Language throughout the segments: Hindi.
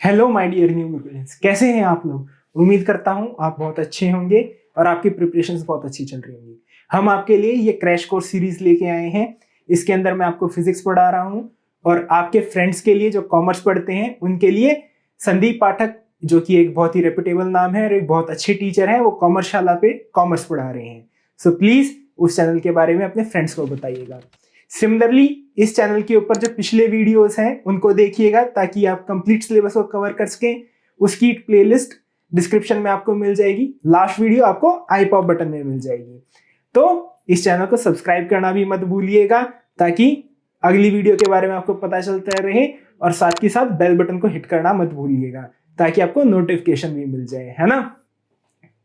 Hello my dear new students, कैसे हैं आप लोग। उम्मीद करता हूं आप बहुत अच्छे होंगे और आपकी प्रिपरेशंस बहुत अच्छी चल रही होंगी। हम आपके लिए ये क्रैश कोर्स सीरीज लेके आए हैं। इसके अंदर मैं आपको फिजिक्स पढ़ा रहा हूं और आपके फ्रेंड्स के लिए जो कॉमर्स पढ़ते हैं उनके लिए संदीप पाठक, जो कि एक बहुत ही रेपुटेबल नाम है और एक बहुत अच्छे टीचर हैं, वो कॉमर्सशाला पे कॉमर्स पढ़ा रहे हैं। सो प्लीज उस चैनल के बारे में अपने फ्रेंड्स को बताइएगा। सिमिलरली इस चैनल के ऊपर जो पिछले वीडियोस हैं उनको देखिएगा ताकि आप कंप्लीट सिलेबस को कवर कर सकें। उसकी प्लेलिस्ट डिस्क्रिप्शन में आपको मिल जाएगी। लास्ट वीडियो आपको आई पॉप बटन में मिल जाएगी। तो इस चैनल को सब्सक्राइब करना भी मत भूलिएगा ताकि अगली वीडियो के बारे में आपको पता चलता रहे, और साथ ही साथ बेल बटन को हिट करना मत भूलिएगा ताकि आपको नोटिफिकेशन भी मिल जाए, है ना।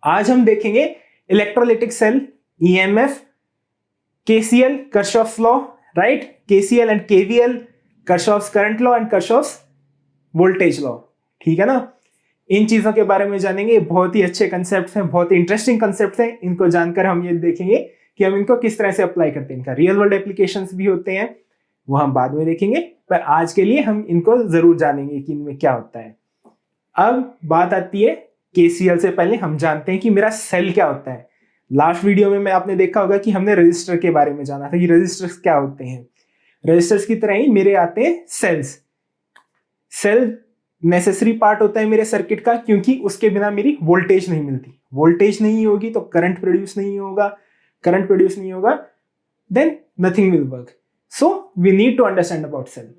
आज हम देखेंगे electrolytic cell, EMF, KCL, Kirchhoff's law, right? KCL and KVL, Kirchhoff's current law and Kirchhoff's voltage law, ठीक है ना। इन चीजों के बारे में जानेंगे। बहुत ही अच्छे कंसेप्ट हैं, बहुत ही इंटरेस्टिंग कंसेप्ट हैं। इनको जानकर हम ये देखेंगे कि हम इनको किस तरह से अप्लाई करते हैं। इनका रियल वर्ल्ड एप्लीकेशंस भी होते हैं, वो हम बाद में देखेंगे, पर आज के लिए हम इनको जरूर जानेंगे कि इनमें क्या होता है। अब बात आती है KCL से पहले हम जानते हैं कि मेरा सेल क्या होता है। लास्ट वीडियो में आपने देखा होगा कि हमने रजिस्टर के बारे में जाना था कि रजिस्टर्स क्या होते हैं। रजिस्टर्स की तरह ही मेरे आते हैं सेल्स। सेल नेसेसरी पार्ट होता है मेरे सर्किट का, क्योंकि उसके बिना मेरी वोल्टेज नहीं मिलती। वोल्टेज नहीं होगी तो करंट प्रोड्यूस नहीं होगा, करंट प्रोड्यूस नहीं होगा then nothing will work. So we need to understand about cell.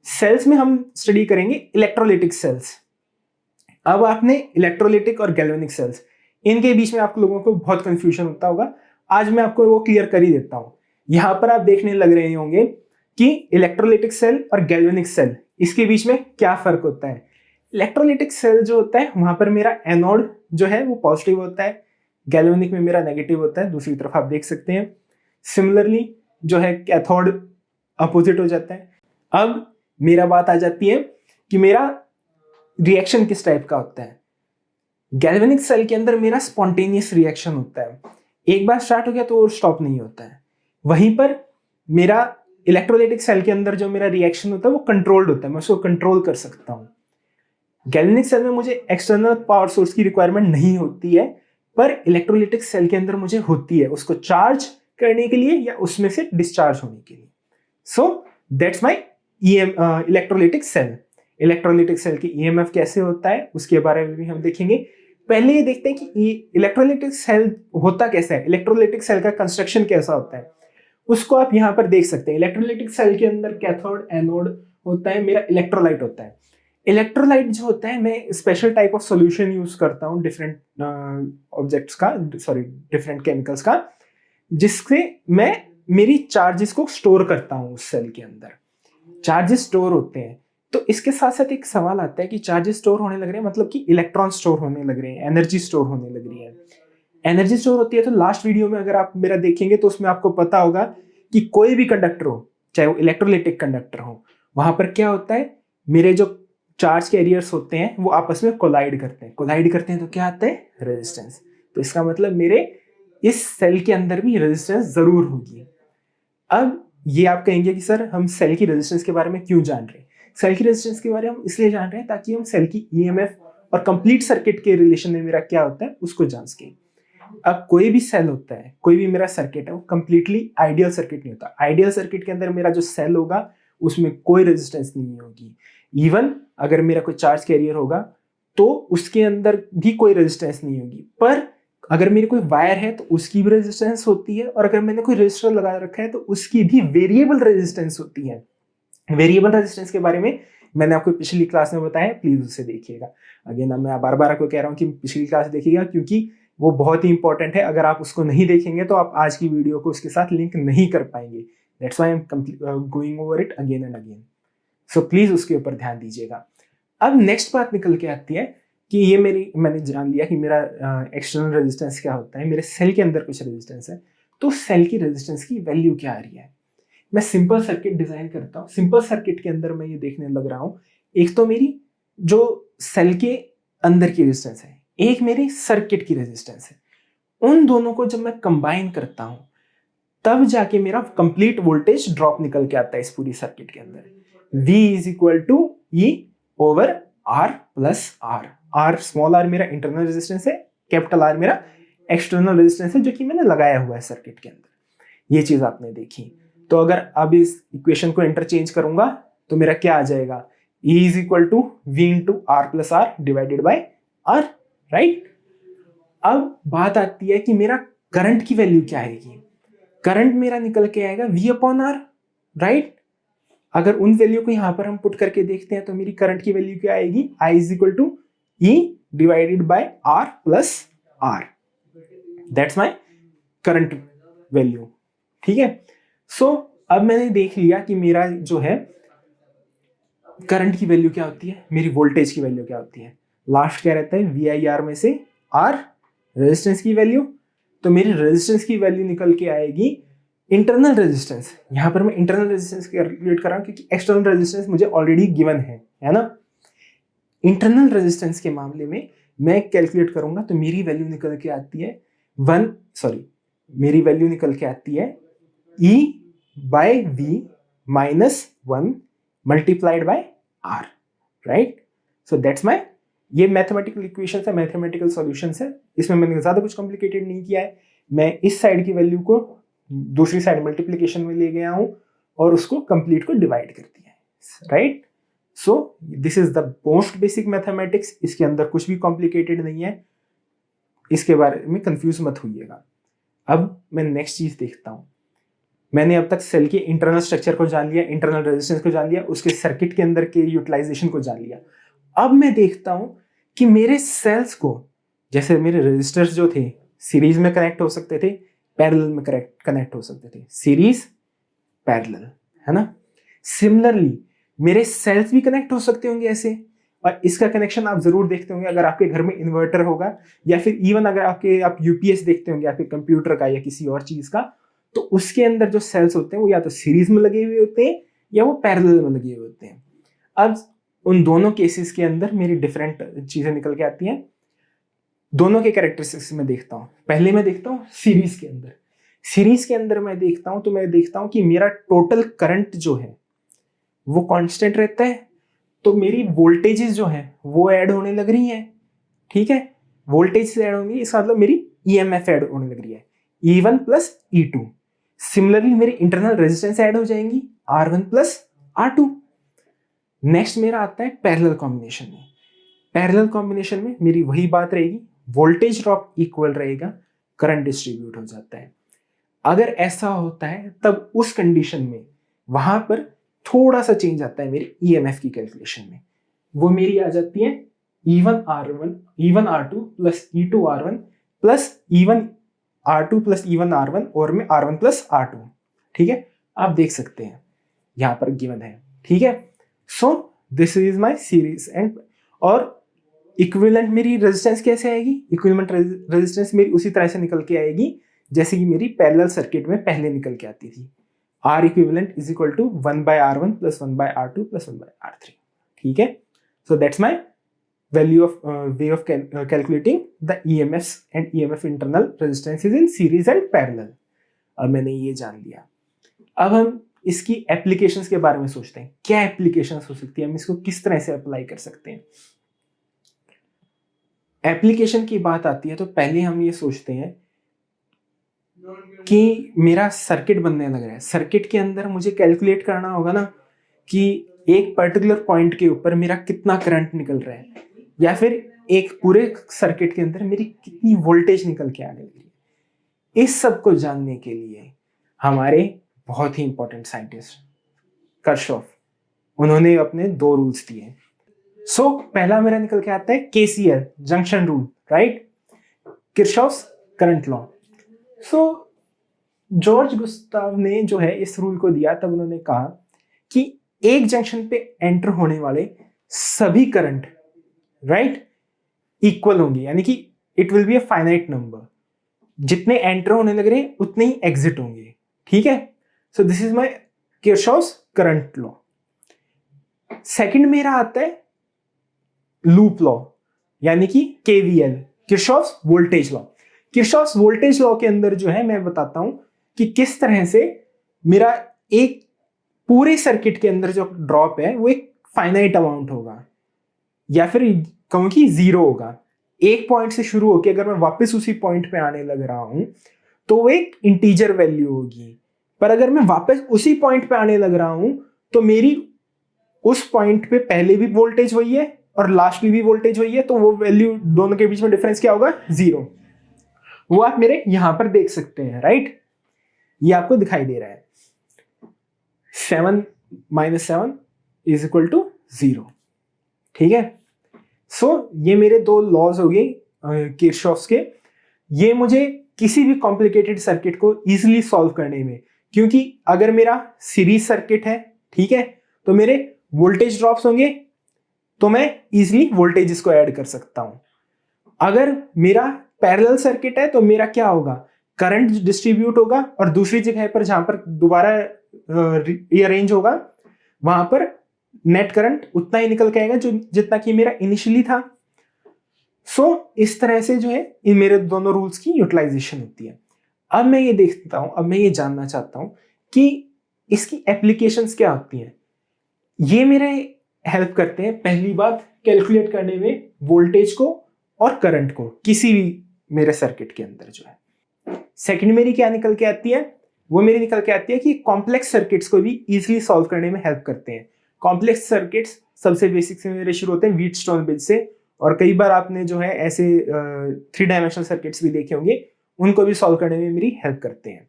Cells में हम स्टडी करेंगे इलेक्ट्रोलाइटिक सेल्स। अब आपने इलेक्ट्रोलाइटिक और गैल्वेनिक सेल्स, इनके बीच में आप लोगों को बहुत कंफ्यूजन होता होगा। आज मैं आपको वो क्लियर कर ही देता हूं। यहां पर आप देखने लग रहे होंगे कि इलेक्ट्रोलाइटिक सेल और गैल्वेनिक सेल, इसके बीच में क्या फर्क होता है। इलेक्ट्रोलाइटिक सेल जो होता है वहां पर मेरा एनोड जो है वो पॉजिटिव होता है, गैल्वेनिक में मेरा नेगेटिव होता है। दूसरी तरफ आप देख सकते हैं सिमिलरली जो है कैथोड अपोजिट हो जाता है। अब मेरा बात आ जाती है कि मेरा रिएक्शन किस टाइप का होता है। गैल्वेनिक सेल के अंदर मेरा स्पॉन्टेनियस रिएक्शन होता है, एक बार स्टार्ट हो गया तो स्टॉप नहीं होता है। वहीं पर मेरा इलेक्ट्रोलाइटिक सेल के अंदर जो मेरा रिएक्शन होता है वो कंट्रोल्ड होता है, मैं उसको कंट्रोल कर सकता हूँ। गैल्वेनिक सेल में मुझे एक्सटर्नल पावर सोर्स की रिक्वायरमेंट नहीं होती है, पर इलेक्ट्रोलाइटिक सेल के अंदर मुझे होती है, उसको चार्ज करने के लिए या उसमें से डिस्चार्ज होने के लिए। So that's my electrolytic cell. Electrolytic cell की ईएमएफ कैसे होता है उसके बारे में भी हम देखेंगे। पहले ये देखते हैं कि इलेक्ट्रोलाइटिक सेल होता कैसा है, इलेक्ट्रोलाइटिक सेल का कंस्ट्रक्शन कैसा होता है। उसको आप यहाँ पर देख सकते हैं। इलेक्ट्रोलाइटिक सेल के अंदर कैथोड एनोड होता है, मेरा इलेक्ट्रोलाइट होता है। इलेक्ट्रोलाइट जो होता है, मैं special type of solution use करता हूँ डिफरेंट ऑब्जेक्ट्स का, सॉरी डिफरेंट केमिकल्स का, जिससे मैं मेरी चार्जेस को स्टोर करता हूँ उस सेल के अंदर। चार्जेस स्टोर होते हैं तो इसके साथ साथ एक सवाल आता है कि चार्जेस स्टोर होने लग रहे हैं, मतलब कि इलेक्ट्रॉन स्टोर होने लग रहे हैं, एनर्जी स्टोर होने लग रही है। एनर्जी स्टोर होती है तो लास्ट वीडियो में अगर आप मेरा देखेंगे तो उसमें आपको पता होगा कि कोई भी कंडक्टर हो, चाहे वो इलेक्ट्रोलाइटिक कंडक्टर हो, वहां पर क्या होता है, मेरे जो चार्ज कैरियर्स होते हैं वो आपस में कोलाइड करते हैं। कोलाइड करते हैं तो क्या आता है, रेजिस्टेंस। तो इसका मतलब मेरे इस सेल के अंदर भी रेजिस्टेंस जरूर होगी। अब ये आप कहेंगे कि सर हम सेल की रेजिस्टेंस के बारे में क्यों जान रहे हैं। सेल की रेजिस्टेंस के बारे में हम इसलिए जान रहे हैं ताकि हम सेल की ईएमएफ और कंप्लीट सर्किट के रिलेशन में मेरा क्या होता है उसको जान सके। अब कोई भी सेल होता है, कोई भी मेरा सर्किट है, वो कंप्लीटली आइडियल सर्किट नहीं होता। आइडियल सर्किट के अंदर मेरा जो सेल होगा उसमें कोई रेजिस्टेंस नहीं होगी। इवन अगर मेरा कोई चार्ज कैरियर होगा तो उसके अंदर भी कोई रेजिस्टेंस नहीं होगी, पर अगर मेरी कोई वायर है तो उसकी भी रेजिस्टेंस होती है, और अगर मैंने कोई रेजिस्टर लगा रखा है तो उसकी भी वेरिएबल रेजिस्टेंस होती है। वेरिएबल रेजिस्टेंस के बारे में मैंने आपको पिछली क्लास में बताया, प्लीज उसे देखिएगा। अगेन मैं बार बार आपको कह रहा हूँ कि पिछली क्लास देखिएगा क्योंकि वो बहुत ही इंपॉर्टेंट है। अगर आप उसको नहीं देखेंगे तो आप आज की वीडियो को उसके साथ लिंक नहीं कर पाएंगे। That's why I am going over it again and again. So please उसके ऊपर ध्यान दीजिएगा। अब नेक्स्ट बात निकल के आती है कि ये मैंने जान लिया कि मेरा एक्सटर्नल रेजिस्टेंस क्या होता है, मेरे सेल के अंदर कुछ रेजिस्टेंस है, तो सेल की रेजिस्टेंस की वैल्यू क्या आ रही है। मैं सिंपल सर्किट डिजाइन करता हूँ। सिंपल सर्किट के अंदर मैं ये देखने लग रहा हूँ, एक तो मेरी जो सेल के अंदर की रेजिस्टेंस है, एक मेरी सर्किट की रेजिस्टेंस है। उन दोनों को जब मैं कंबाइन करता हूं तब जाके मेरा कंप्लीट वोल्टेज ड्रॉप निकल के आता है इस पूरी सर्किट के अंदर। V is equal to E over R plus R. R small R मेरा इंटरनल रेजिस्टेंस है, कैपिटल आर मेरा एक्सटर्नल रेजिस्टेंस है जो कि मैंने लगाया हुआ है सर्किट के अंदर। ये चीज आपने देखी। तो अगर अब इस इक्वेशन को इंटरचेंज करूंगा तो मेरा क्या आ जाएगा, E is equal to V into R plus R divided by R, right. अब बात आती है कि मेरा करंट की वैल्यू क्या आएगी। करंट मेरा निकल के आएगा V अपॉन आर, राइट। अगर उन वैल्यू को यहां पर हम पुट करके देखते हैं तो मेरी करंट की वैल्यू क्या आएगी, I is equal to E divided by R plus R, that's my current value, ठीक है। सो अब मैंने देख लिया कि मेरा जो है करंट की वैल्यू क्या होती है, मेरी वोल्टेज की वैल्यू क्या होती है। लास्ट क्या रहता है, वी आई आर में से आर रेजिस्टेंस की वैल्यू। तो मेरी रेजिस्टेंस की वैल्यू निकल के आएगी इंटरनल रेजिस्टेंस। यहां पर मैं इंटरनल रेजिस्टेंस कैलकुलेट कर रहा हूं क्योंकि एक्सटर्नल रेजिस्टेंस मुझे ऑलरेडी गिवन है ना। इंटरनल रेजिस्टेंस के मामले में मैं कैलकुलेट करूंगा तो मेरी वैल्यू निकल के आती है मेरी वैल्यू निकल के आती है E by V minus 1 multiplied by R, right. So that's my, ये मैथमेटिकल इक्वेशन है, मैथमेटिकल सॉल्यूशंस है। इसमें मैंने ज्यादा कुछ कॉम्प्लिकेटेड नहीं किया है। मैं इस साइड की वैल्यू को दूसरी साइड मल्टीप्लिकेशन में ले गया हूं और उसको कंप्लीट को डिवाइड कर दिया है, right. So this is the most basic mathematics. इसके अंदर कुछ भी कॉम्प्लिकेटेड नहीं है, इसके बारे में कंफ्यूज मत होइएगा। अब मैं नेक्स्ट चीज देखता हूं। मैंने अब तक सेल के इंटरनल स्ट्रक्चर को जान लिया, इंटरनल रेजिस्टेंस को जान लिया, उसके सर्किट के अंदर के यूटिलाइजेशन को जान लिया। अब मैं देखता हूं कि मेरे सेल्स को, जैसे मेरे रेजिस्टर्स जो थे सीरीज में कनेक्ट हो सकते थे, पैरेलल में कनेक्ट हो सकते थे, सीरीज पैरेलल, है ना। सिमिलरली मेरे सेल्स भी कनेक्ट हो सकते होंगे ऐसे, और इसका कनेक्शन आप जरूर देखते होंगे अगर आपके घर में इन्वर्टर होगा, या फिर इवन अगर आप यूपीएस देखते होंगे आपके कंप्यूटर का या किसी और चीज का, तो उसके अंदर जो सेल्स होते हैं वो या तो सीरीज में लगे हुए होते हैं या वो पैरेलल में लगे हुए होते हैं। अब उन दोनों केसेस के अंदर मेरी डिफरेंट चीजें निकल के आती हैं। दोनों के कैरेक्टरिस्टिक्स में देखता हूं। पहले मैं देखता हूं सीरीज के अंदर। सीरीज के अंदर मैं देखता हूं कि मेरा टोटल करंट जो है वो कांस्टेंट रहता है, तो मेरी वोल्टेजेस जो है वो ऐड होने लग रही हैं, ठीक है। वोल्टेज से ऐड होंगी, इसका मतलब मेरी ईएमएफ ऐड होने लग रही है, E1 प्लस E2। सिमिलरली मेरी इंटरनल रेजिस्टेंस ऐड हो जाएंगी, R1 प्लस R2। नेक्स्ट मेरा आता है पैरेलल कॉम्बिनेशन में। पैरेलल कॉम्बिनेशन में मेरी वही बात रहेगी, वोल्टेज ड्रॉप इक्वल रहेगा, करंट डिस्ट्रीब्यूट हो जाता है। अगर ऐसा होता है तब उस कंडीशन में वहां पर थोड़ा सा चेंज आता है मेरी ईएमएफ की कैलकुलेशन में। वो मेरी आ जाती है E1 R2 plus E2 R1 plus E1 R2 plus E1 R1 और में R1 प्लस R2, ठीक है। आप देख सकते हैं यहां पर गिवन है, ठीक है। So this is my series and, और इक्विवेलेंट मेरी रेजिस्टेंस कैसे आएगी, इक्विवेलेंट रेजिस्टेंस मेरी उसी तरह से निकल के आएगी जैसे कि मेरी पैरेलल सर्किट में पहले निकल के आती थी। R equivalent is equal to 1/R1 plus 1/R2 plus 1/R3, ठीक है। So that's my value of way of calculating the EMFs and EMF internal resistances in series and parallel। अब मैंने ये जान लिया। अब हम इसकी एप्लीकेशंस के बारे में सोचते हैं, क्या एप्लीकेशंस हो सकती है, हम इसको किस तरह से अप्लाई कर सकते हैं। एप्लीकेशन की बात आती है तो पहले हम ये सोचते हैं कि मेरा सर्किट बनने लग रहा है। सर्किट के अंदर मुझे कैलकुलेट करना होगा ना कि एक पर्टिकुलर पॉइंट के ऊपर मेरा कितना करंट निकल रहा है, या फिर एक पूरे सर्किट के अंदर मेरी कितनी वोल्टेज निकल के आने लगी है। इस सब को जानने के लिए हमारे बहुत ही इंपॉर्टेंट साइंटिस्ट किरचॉफ, उन्होंने अपने 2 रूल्स दिए। सो पहला मेरा निकल के आता है KCL, junction rule, right, Kirchhoff's current law. So George Gustav ने जो है इस रूल को दिया, तब उन्होंने कहा कि एक जंक्शन पे एंटर होने वाले सभी करंट, राइट, इक्वल होंगे, यानी कि it will be a finite number. जितने एंटर होने लग रहे हैं उतने ही एग्जिट होंगे, ठीक है। So this is my Kirchhoff's current law. Second मेरा आता है लूप लॉ, यानी कि KVL, Kirchhoff's voltage law. Kirchhoff's voltage law के अंदर जो है मैं बताता हूं कि किस तरह से मेरा एक पूरे सर्किट के अंदर जो ड्रॉप है वो एक फाइनाइट अमाउंट होगा, या फिर कहूँ कि 0 होगा। एक पॉइंट से शुरू होकर अगर मैं वापस उसी पॉइंट पे आने लग रहा हूं तो वो एक इंटीजर वैल्यू होगी। पर अगर मैं वापस उसी पॉइंट पे आने लग रहा हूं तो मेरी उस पॉइंट पे पहले भी वोल्टेज वही है और लास्टली भी वोल्टेज वही है, तो वो वैल्यू दोनों के बीच में डिफरेंस क्या होगा? 0। वो आप मेरे यहां पर देख सकते हैं, राइट? ये आपको दिखाई दे रहा है 7 - 7 = 0। ठीक है। सो ये मेरे दो लॉज हो गए किरचॉफ्स के। ये मुझे किसी भी कॉम्प्लिकेटेड सर्किट को इजीली सॉल्व करने में, क्योंकि अगर मेरा सीरीज सर्किट है, ठीक है, तो मेरे वोल्टेज ड्रॉप्स होंगे तो मैं इजीली वोल्टेजेस को ऐड कर सकता हूं। अगर मेरा पैरेलल सर्किट है तो मेरा क्या होगा? करंट डिस्ट्रीब्यूट होगा और दूसरी जगह पर जहां पर दोबारा रीअरेंज होगा वहां पर नेट करंट उतना ही निकल के आएगा जो जितना कि मेरा इनिशियली था। सो इस तरह से जो है इन मेरे दोनों रूल्स की यूटिलाइजेशन होती है। अब मैं ये देखता हूं, अब मैं ये जानना चाहता हूं कि इसकी एप्लीकेशंस क्या होती हैं। ये मेरे हेल्प करते हैं पहली बात कैलकुलेट करने में वोल्टेज को और करंट को किसी भी मेरे सर्किट के अंदर जो है। सेकंड मेरी क्या निकल के आती है? वो मेरी निकल के आती है कि कॉम्प्लेक्स सर्किट्स को भी इजीली सॉल्व करने में हेल्प करते हैं। कॉम्प्लेक्स सर्किट्स सबसे बेसिक से मेरे शुरू होते हैं व्हीटस्टोन ब्रिज से, और कई बार आपने जो है ऐसे 3 डायमेंशनल सर्किट्स भी देखे होंगे, उनको भी सॉल्व करने में मेरी हेल्प करते हैं।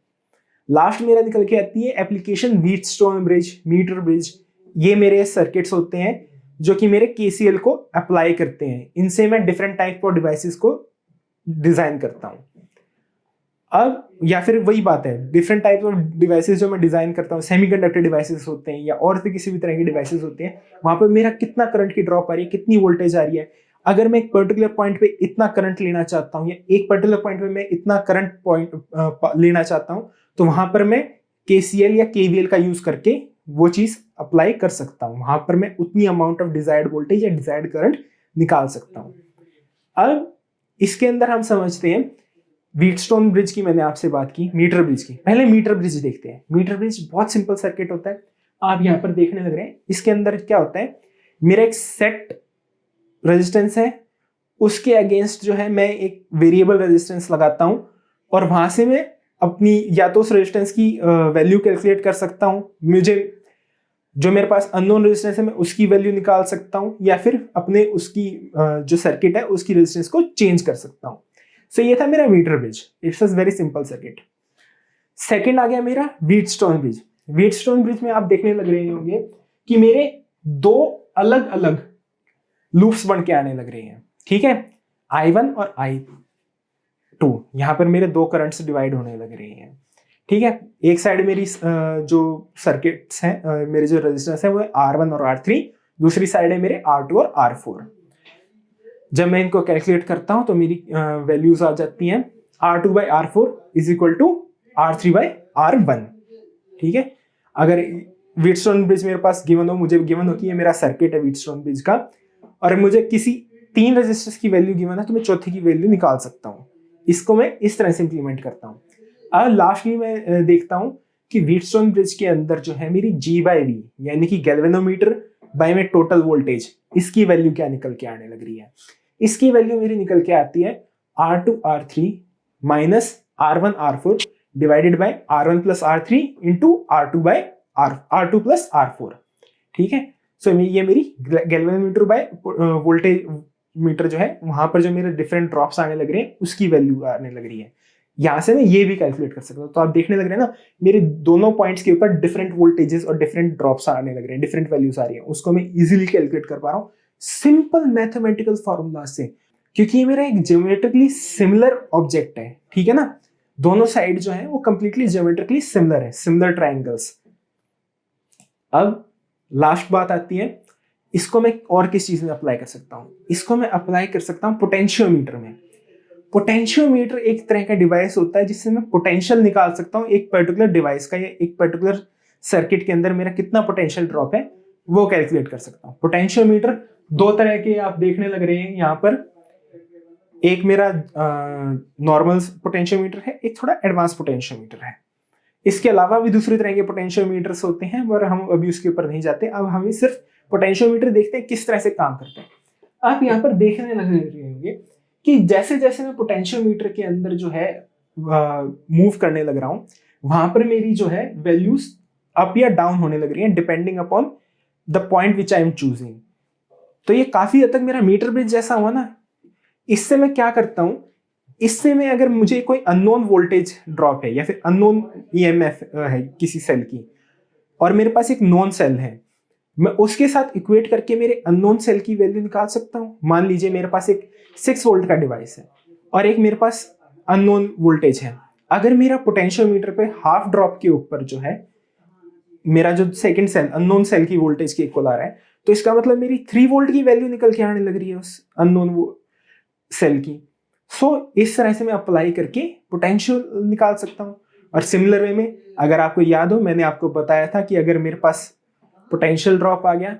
लास्ट मेरा निकल के आती है application Wheatstone bridge, meter bridge. ये मेरे सर्किट्स होते हैं जो कि मेरे केसीएल को अप्लाई करते हैं। इनसे मैं डिफरेंट टाइप ऑफ डिवाइसेस को डिजाइन करता हूं। अब या फिर वही बात है, डिफरेंट टाइप ऑफ डिवाइसेस जो मैं डिजाइन करता हूँ, सेमीकंडक्टर डिवाइसेस होते हैं या और भी किसी भी तरह के डिवाइसेस होते हैं, वहां पर मेरा कितना करंट की ड्रॉप आ रही है, कितनी वोल्टेज आ रही है। अगर मैं एक पर्टिकुलर पॉइंट पे इतना करंट लेना चाहता हूँ या एक पर्टिकुलर पॉइंट पे मैं इतना करंट पॉइंट लेना चाहता हूँ, तो वहां पर मैं केसीएल या केवीएल का यूज करके वो चीज अप्लाई कर सकता हूँ। वहां पर मैं उतनी अमाउंट ऑफ डिजायर्ड वोल्टेज या डिजायर्ड करंट निकाल सकता हूँ। अब इसके अंदर हम समझते हैं व्हीटस्टोन ब्रिज की मैंने आपसे बात की, मीटर ब्रिज की। पहले मीटर ब्रिज देखते हैं। मीटर ब्रिज बहुत सिंपल सर्किट होता है, आप यहाँ पर देखने लग रहे हैं। इसके अंदर क्या होता है, मेरा एक सेट रेजिस्टेंस है, उसके अगेंस्ट जो है मैं एक वेरिएबल रेजिस्टेंस लगाता हूं और वहां से मैं अपनी या तो उस रेजिस्टेंस की वैल्यू कैलकुलेट कर सकता हूं, मुझे जो मेरे पास अननोन रेजिस्टेंस है मैं उसकी वैल्यू निकाल सकता हूं, या फिर अपने उसकी जो सर्किट है उसकी रेजिस्टेंस को चेंज कर सकता हूं। सो ये था मेरा meter bridge. It's a very simple circuit. Second आ गया मेरा व्हीटस्टोन ब्रिज। व्हीटस्टोन ब्रिज में आप देखने लग रहे होंगे कि मेरे दो अलग अलग लूप्स बन के आने लग रहे हैं, ठीक है, I1 और I2। यहां पर मेरे दो करंट्स डिवाइड होने लग रहे हैं, ठीक है। एक साइड मेरी जो सर्किट्स हैं, मेरे जो रेजिस्टेंस है वो R1 और R3, दूसरी साइड है मेरे R2 और R4। जब मैं इनको कैलकुलेट करता हूं तो मेरी वैल्यूज आ जाती हैं R2/R4 = R3/R1, ठीक है। अगर व्हीटस्टोन ब्रिज मेरे पास गिवन हो, मुझे गिवन हो कि ये मेरा सर्किट है व्हीटस्टोन ब्रिज का, और मुझे किसी 3 रेजिस्टर्स की वैल्यू गिवन है, तो मैं चौथी की वैल्यू निकाल सकता हूँ। इसको मैं इस तरह से इंप्लीमेंट करता हूँ। अब लास्टली मैं देखता हूँ कि व्हीटस्टोन ब्रिज के अंदर जो है मेरी G/V यानी कि गैल्वेनोमीटर बाय में टोटल वोल्टेज, इसकी वैल्यू क्या निकल के आने लग रही है। इसकी वैल्यू मेरी निकल के आती है R2/R3 minus R1/R4 divided by R1 + R3 into R2 + R4, ठीक है। सो ये मेरी गैल्वेनोमीटर बाय वोल्टेज मीटर जो है वहां पर जो मेरे डिफरेंट ड्रॉप्स आने लग रहे हैं उसकी वैल्यू आने लग रही है। यहां से मैं ये भी कैलकुलेट कर सकता हूँ। तो आप देखने लग रहे हैं ना, मेरे दोनों पॉइंट्स के ऊपर डिफरेंट वोल्टेजेस और डिफरेंट ड्रॉप्स आने लग रहे हैं, डिफरेंट वैल्यूज आ रही है, उसको मैं इजीली कैलकुलेट कर पा रहा हूँ सिंपल मैथमेटिकल फॉर्मूला से, क्योंकि ये मेरा एक ज्योमेट्रिकली सिमिलर ऑब्जेक्ट है, ठीक है ना। दोनों साइड जो है वो कंप्लीटली ज्योमेट्रिकली सिमिलर है, सिमिलर ट्राइंगल्स। अब लास्ट बात आती है, इसको मैं और किस चीज में अप्लाई कर सकता हूं। इसको मैं अप्लाई कर सकता हूं पोटेंशियोमीटर में। पोटेंशियोमीटर एक तरह का डिवाइस होता है जिससे मैं पोटेंशियल निकाल सकता हूं एक पर्टिकुलर डिवाइस का, या एक पर्टिकुलर सर्किट के अंदर मेरा कितना पोटेंशियल ड्रॉप है वो कैलकुलेट कर सकता हूं। पोटेंशियोमीटर दो तरह के आप देखने लग रहे हैं यहाँ पर। एक मेरा नॉर्मल पोटेंशियोमीटर है, एक थोड़ा एडवांस पोटेंशियोमीटर है। इसके अलावा भी दूसरी तरह के पोटेंशियोमीटर्स होते हैं, पर हम अभी उसके ऊपर नहीं जाते। अब हम सिर्फ पोटेंशियोमीटर देखते हैं किस तरह से काम करते हैं। आप यहाँ पर देखने लग रहे होंगे कि जैसे जैसे मैं पोटेंशियोमीटर के अंदर जो है मूव करने लग रहा हूँ, वहां पर मेरी जो है वैल्यूज अप या डाउन होने लग रही हैं depending upon the point which I am choosing. तो ये काफी हद तक मेरा मीटर ब्रिज जैसा हुआ ना। इससे मैं क्या करता हूं, इससे मैं अगर मुझे कोई अननोन वोल्टेज ड्रॉप है या फिर अननोन ईएमएफ है किसी सेल की, और मेरे पास एक नॉन सेल है, मैं उसके साथ इक्वेट करके मेरे अननोन सेल की वैल्यू निकाल सकता हूं। मान लीजिए मेरे पास एक 6 वोल्ट का डिवाइस है और एक मेरे पास अननोन वोल्टेज है। अगर मेरा पोटेंशियोमीटर पे हाफ ड्रॉप के ऊपर जो है मेरा जो सेकंड सेल अननोन सेल की वोल्टेज के इक्वल आ रहा है, तो इसका मतलब मेरी 3 वोल्ट की वैल्यू निकल के आने लग रही है उस अननोन सेल की। इस तरह से मैं अप्लाई करके पोटेंशियल निकाल सकता हूँ। और सिमिलर वे में अगर आपको याद हो, मैंने आपको बताया था कि अगर मेरे पास पोटेंशियल ड्रॉप आ गया,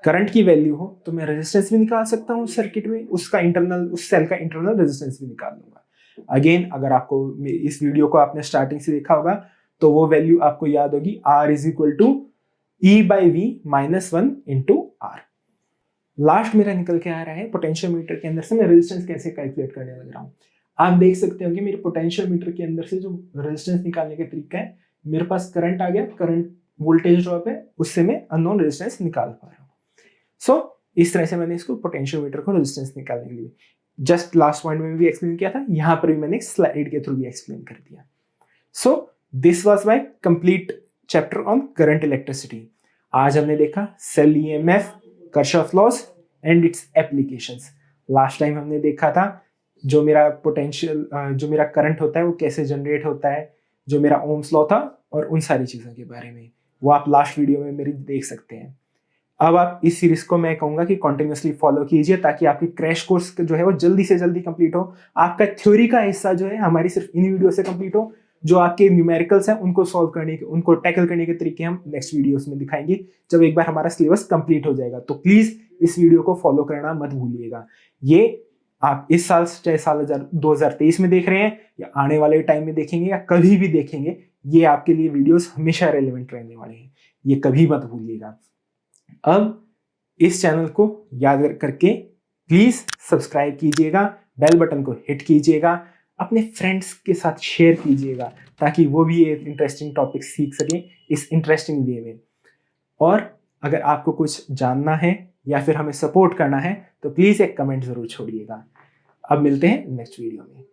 करंट की वैल्यू हो, तो मैं रेजिस्टेंस भी निकाल सकता हूँ सर्किट में, उसका इंटरनल, उस सेल का इंटरनल रेजिस्टेंस भी निकाल लूंगा। अगेन अगर आपको इस वीडियो को आपने स्टार्टिंग से देखा होगा तो वो वैल्यू आपको याद होगी, R is equal to E/V -1 into R। Last मेरा निकल के आ रहा है पोटेंशियोमीटर के अंदर से मैं रेजिस्टेंस कैसे कैलकुलेट करने लग रहा हूँ। आप देख सकते हो कि मेरे पोटेंशियोमीटर के अंदर से जो रेजिस्टेंस निकालने का तरीका है, मेरे पास करंट आ गया, करंट वोल्टेज ड्रॉप है, उससे मैं अननोन रेजिस्टेंस निकाल पा रहा हूँ। इस तरह से मैंने इसको पोटेंशियोमीटर को रेजिस्टेंस निकालने के लिए जस्ट लास्ट पॉइंट में भी एक्सप्लेन किया था, यहाँ पर भी मैंने स्लाइड के थ्रू भी एक्सप्लेन कर दिया। This was my complete chapter on current electricity. आज हमने देखा cell EMF, Kirchhoff laws and its applications. Last time हमने देखा था जो मेरा पोटेंशियल, जो मेरा करंट होता है वो कैसे जनरेट होता है, जो मेरा ओम्स लॉ था, और उन सारी चीज़ों के बारे में वो आप लास्ट वीडियो में मेरी देख सकते हैं। अब आप इस सीरीज को मैं कहूँगा कि कॉन्टिन्यूसली फॉलो कीजिए ताकि आपकी क्रैश कोर्स जो है वो जल्दी से जल्दी कंप्लीट हो। आपका थ्योरी का हिस्सा जो है हमारी सिर्फ इन वीडियो से कंप्लीट हो। जो आपके न्यूमेरिकल्स हैं उनको सॉल्व करने के, उनको टैकल करने के तरीके हम नेक्स्ट वीडियोस में दिखाएंगे जब एक बार हमारा सिलेबस कंप्लीट हो जाएगा। तो प्लीज इस वीडियो को फॉलो करना मत भूलिएगा। ये आप इस साल चाहे साल 2023 में देख रहे हैं या आने वाले टाइम में देखेंगे या कभी भी देखेंगे, ये आपके लिए वीडियोस हमेशा रेलेवेंट रहने वाले हैं, ये कभी मत भूलिएगा। अब इस चैनल को याद करके प्लीज सब्सक्राइब कीजिएगा, बेल बटन को हिट कीजिएगा, अपने फ्रेंड्स के साथ शेयर कीजिएगा ताकि वो भी एक इंटरेस्टिंग टॉपिक सीख सकें इस इंटरेस्टिंग वे में। और अगर आपको कुछ जानना है या फिर हमें सपोर्ट करना है तो प्लीज़ एक कमेंट ज़रूर छोड़िएगा। अब मिलते हैं नेक्स्ट वीडियो में।